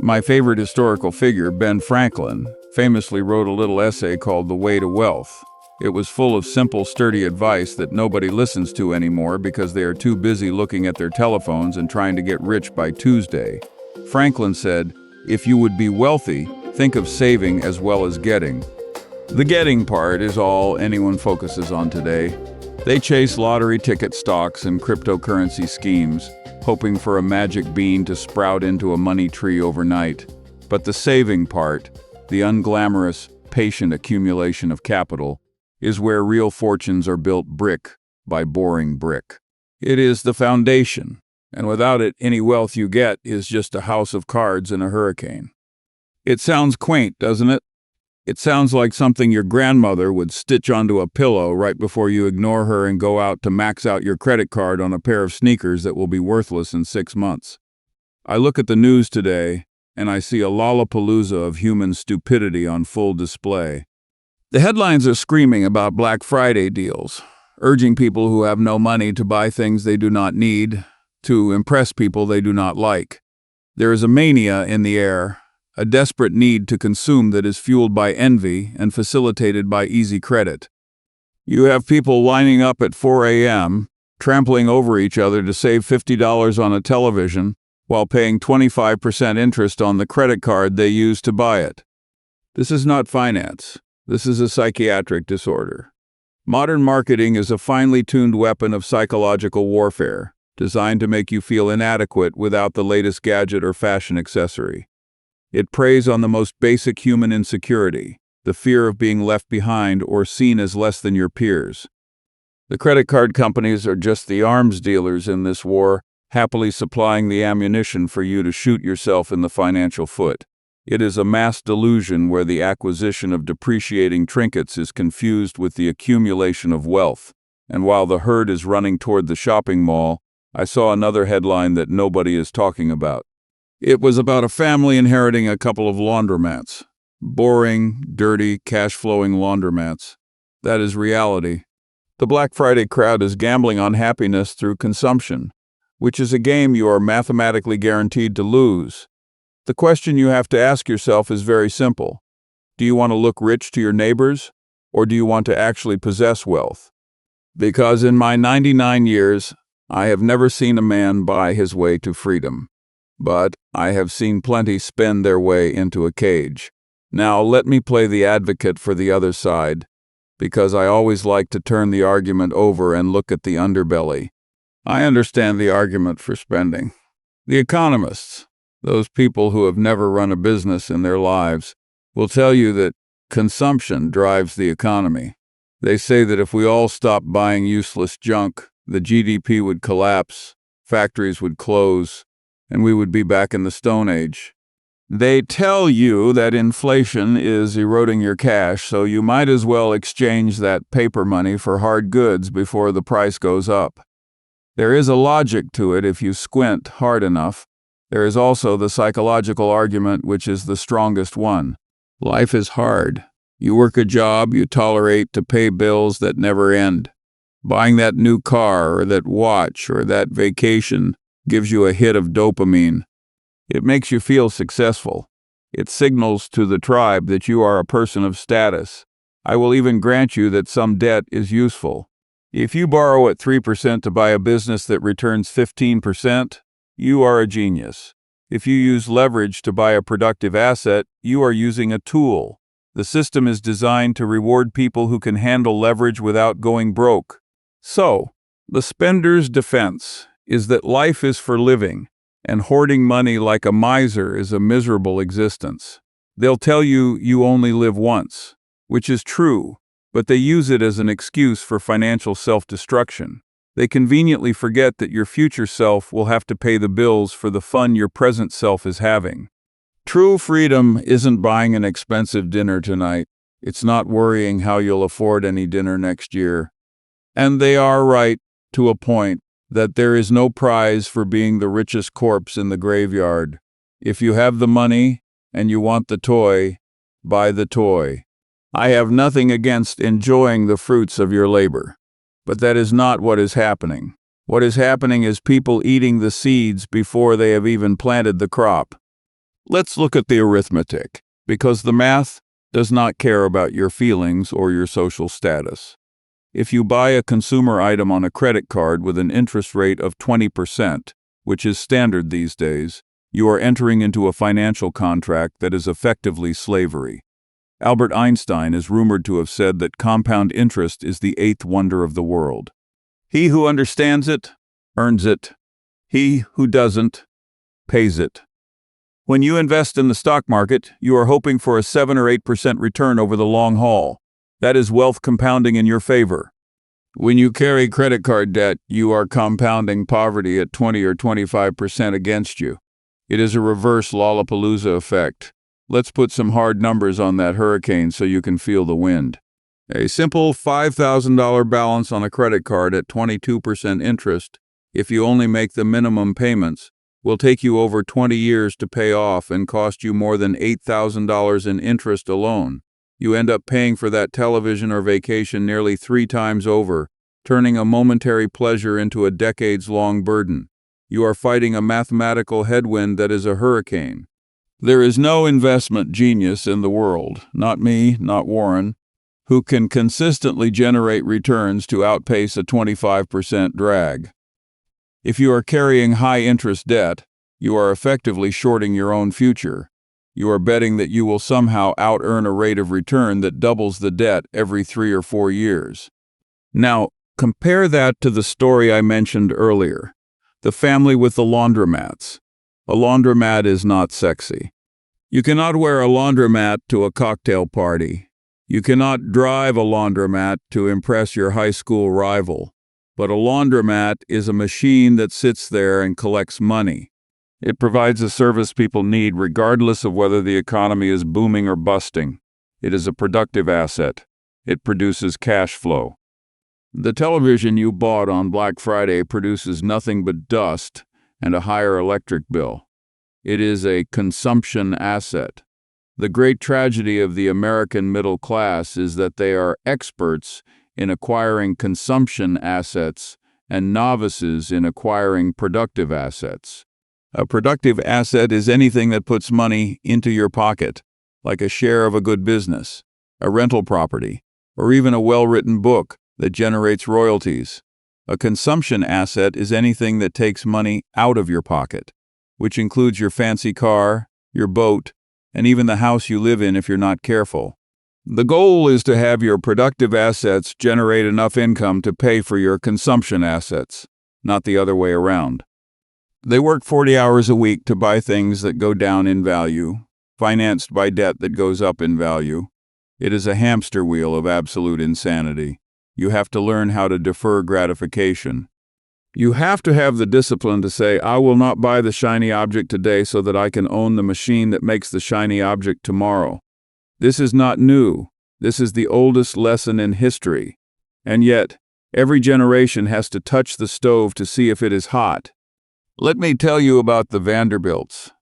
My favorite historical figure, Ben Franklin, famously wrote a little essay called The Way to Wealth. It was full of simple, sturdy advice that nobody listens to anymore because they are too busy looking at their telephones and trying to get rich by Tuesday. Franklin said, "If you would be wealthy, think of saving as well as getting." The getting part is all anyone focuses on today. They chase lottery ticket stocks and cryptocurrency schemes, hoping for a magic bean to sprout into a money tree overnight. But the saving part, the unglamorous, patient accumulation of capital, is where real fortunes are built brick by boring brick. It is the foundation, and without it, any wealth you get is just a house of cards in a hurricane. It sounds quaint, doesn't it? It sounds like something your grandmother would stitch onto a pillow right before you ignore her and go out to max out your credit card on a pair of sneakers that will be worthless in 6 months. I look at the news today, and I see a Lollapalooza of human stupidity on full display. The headlines are screaming about Black Friday deals, urging people who have no money to buy things they do not need, to impress people they do not like. There is a mania in the air, a desperate need to consume that is fueled by envy and facilitated by easy credit. You have people lining up at 4 a.m., trampling over each other to save $50 on a television while paying 25% interest on the credit card they used to buy it. This is not finance. This is a psychiatric disorder. Modern marketing is a finely tuned weapon of psychological warfare, designed to make you feel inadequate without the latest gadget or fashion accessory. It preys on the most basic human insecurity, the fear of being left behind or seen as less than your peers. The credit card companies are just the arms dealers in this war, happily supplying the ammunition for you to shoot yourself in the financial foot. It is a mass delusion where the acquisition of depreciating trinkets is confused with the accumulation of wealth. And while the herd is running toward the shopping mall, I saw another headline that nobody is talking about. It was about a family inheriting a couple of laundromats. Boring, dirty, cash-flowing laundromats. That is reality. The Black Friday crowd is gambling on happiness through consumption, which is a game you are mathematically guaranteed to lose. The question you have to ask yourself is very simple. Do you want to look rich to your neighbors, or do you want to actually possess wealth? Because in my 99 years, I have never seen a man buy his way to freedom. But I have seen plenty spend their way into a cage. Now let me play the advocate for the other side, because I always like to turn the argument over and look at the underbelly. I understand the argument for spending. The economists, those people who have never run a business in their lives, will tell you that consumption drives the economy. They say that if we all stopped buying useless junk, the GDP would collapse, factories would close, and we would be back in the Stone Age. They tell you that inflation is eroding your cash, so you might as well exchange that paper money for hard goods before the price goes up. There is a logic to it if you squint hard enough. There is also the psychological argument, which is the strongest one. Life is hard. You work a job you tolerate to pay bills that never end. Buying that new car or that watch or that vacation gives you a hit of dopamine. It makes you feel successful. It signals to the tribe that you are a person of status. I will even grant you that some debt is useful. If you borrow at 3% to buy a business that returns 15%, you are a genius. If you use leverage to buy a productive asset, you are using a tool. The system is designed to reward people who can handle leverage without going broke. So, the spender's defense is that life is for living, and hoarding money like a miser is a miserable existence. They'll tell you you only live once, which is true, but they use it as an excuse for financial self-destruction. They conveniently forget that your future self will have to pay the bills for the fun your present self is having. True freedom isn't buying an expensive dinner tonight. It's not worrying how you'll afford any dinner next year. And they are right, to a point, that there is no prize for being the richest corpse in the graveyard. If you have the money and you want the toy, buy the toy. I have nothing against enjoying the fruits of your labor, but that is not what is happening. What is happening is people eating the seeds before they have even planted the crop. Let's look at the arithmetic, because the math does not care about your feelings or your social status. If you buy a consumer item on a credit card with an interest rate of 20%, which is standard these days, you are entering into a financial contract that is effectively slavery. Albert Einstein is rumored to have said that compound interest is the eighth wonder of the world. He who understands it, earns it. He who doesn't, pays it. When you invest in the stock market, you are hoping for a 7 or 8% return over the long haul. That is wealth compounding in your favor. When you carry credit card debt, you are compounding poverty at 20 or 25% against you. It is a reverse Lollapalooza effect. Let's put some hard numbers on that hurricane so you can feel the wind. A simple $5,000 balance on a credit card at 22% interest, if you only make the minimum payments, will take you over 20 years to pay off and cost you more than $8,000 in interest alone. You end up paying for that television or vacation nearly 3 times over, turning a momentary pleasure into a decades-long burden. You are fighting a mathematical headwind that is a hurricane. There is no investment genius in the world, not me, not Warren, who can consistently generate returns to outpace a 25% drag. If you are carrying high-interest debt, you are effectively shorting your own future. You are betting that you will somehow out-earn a rate of return that doubles the debt every 3 or 4 years. Now, compare that to the story I mentioned earlier, the family with the laundromats. A laundromat is not sexy. You cannot wear a laundromat to a cocktail party. You cannot drive a laundromat to impress your high school rival. But a laundromat is a machine that sits there and collects money. It provides a service people need regardless of whether the economy is booming or busting. It is a productive asset. It produces cash flow. The television you bought on Black Friday produces nothing but dust and a higher electric bill. It is a consumption asset. The great tragedy of the American middle class is that they are experts in acquiring consumption assets and novices in acquiring productive assets. A productive asset is anything that puts money into your pocket, like a share of a good business, a rental property, or even a well-written book that generates royalties. A consumption asset is anything that takes money out of your pocket, which includes your fancy car, your boat, and even the house you live in if you're not careful. The goal is to have your productive assets generate enough income to pay for your consumption assets, not the other way around. They work 40 hours a week to buy things that go down in value, financed by debt that goes up in value. It is a hamster wheel of absolute insanity. You have to learn how to defer gratification. You have to have the discipline to say, I will not buy the shiny object today so that I can own the machine that makes the shiny object tomorrow. This is not new. This is the oldest lesson in history. And yet, every generation has to touch the stove to see if it is hot. Let me tell you about the Vanderbilts.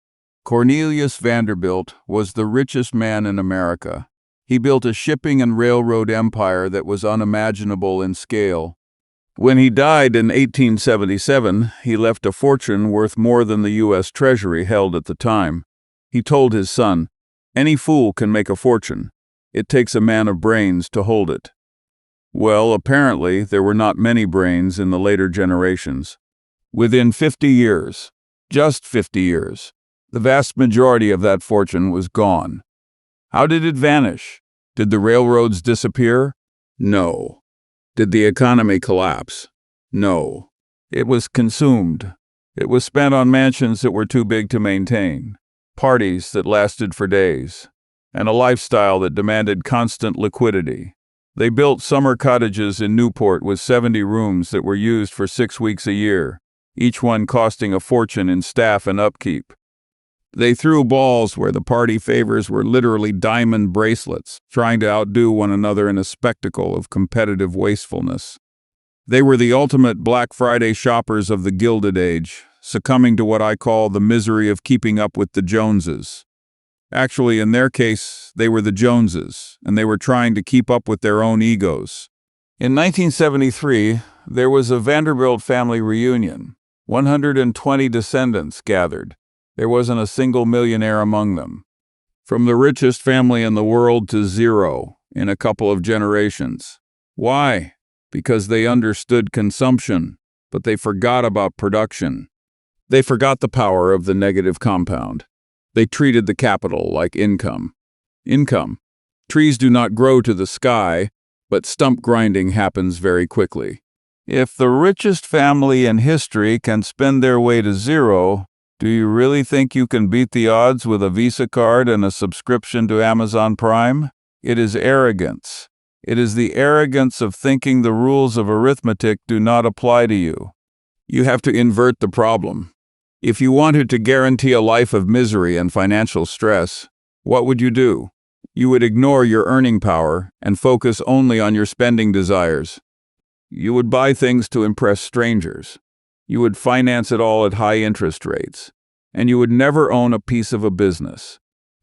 Cornelius Vanderbilt was the richest man in America. He built a shipping and railroad empire that was unimaginable in scale. When he died in 1877, he left a fortune worth more than the U.S. Treasury held at the time. He told his son, "Any fool can make a fortune. It takes a man of brains to hold it." Well, apparently, there were not many brains in the later generations. Within 50 years, just 50 years, the vast majority of that fortune was gone. How did it vanish? Did the railroads disappear? No. Did the economy collapse? No. It was consumed. It was spent on mansions that were too big to maintain, parties that lasted for days, and a lifestyle that demanded constant liquidity. They built summer cottages in Newport with 70 rooms that were used for 6 weeks a year, each one costing a fortune in staff and upkeep. They threw balls where the party favors were literally diamond bracelets, trying to outdo one another in a spectacle of competitive wastefulness. They were the ultimate Black Friday shoppers of the Gilded Age, succumbing to what I call the misery of keeping up with the Joneses. Actually, in their case, they were the Joneses, and they were trying to keep up with their own egos. In 1973, there was a Vanderbilt family reunion. 120 descendants gathered. There wasn't a single millionaire among them. From the richest family in the world to zero in a couple of generations. Why? Because they understood consumption, but they forgot about production. They forgot the power of the negative compound. They treated the capital like income. Income. Trees do not grow to the sky, but stump grinding happens very quickly. If the richest family in history can spend their way to zero, do you really think you can beat the odds with a Visa card and a subscription to Amazon Prime? It is arrogance. It is the arrogance of thinking the rules of arithmetic do not apply to you. You have to invert the problem. If you wanted to guarantee a life of misery and financial stress, what would you do? You would ignore your earning power and focus only on your spending desires. You would buy things to impress strangers. You would finance it all at high interest rates. And you would never own a piece of a business.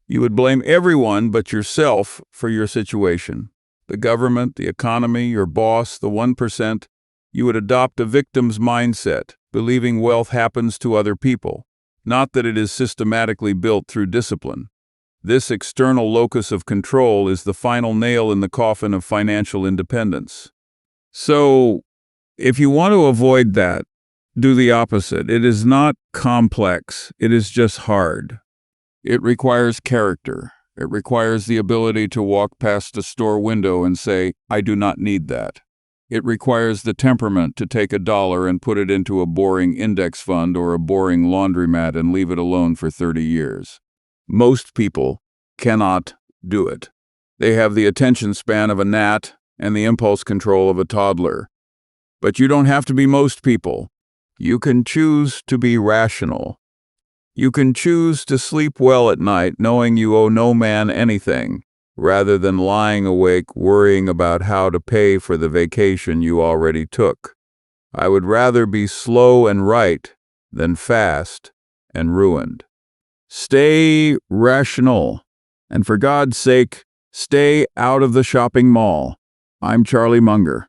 You would blame everyone but yourself for your situation. The government, the economy, your boss, the 1%. You would adopt a victim's mindset, believing wealth happens to other people, not that it is systematically built through discipline. This external locus of control is the final nail in the coffin of financial independence. So, if you want to avoid that, do the opposite. It is not complex, it is just hard. It requires character. It requires the ability to walk past a store window and say, I do not need that. It requires the temperament to take $1 and put it into a boring index fund or a boring laundromat and leave it alone for 30 years. Most people cannot do it. They have the attention span of a gnat and the impulse control of a toddler. But you don't have to be most people. You can choose to be rational. You can choose to sleep well at night knowing you owe no man anything, rather than lying awake worrying about how to pay for the vacation you already took. I would rather be slow and right than fast and ruined. Stay rational. And for God's sake, stay out of the shopping mall. I'm Charlie Munger.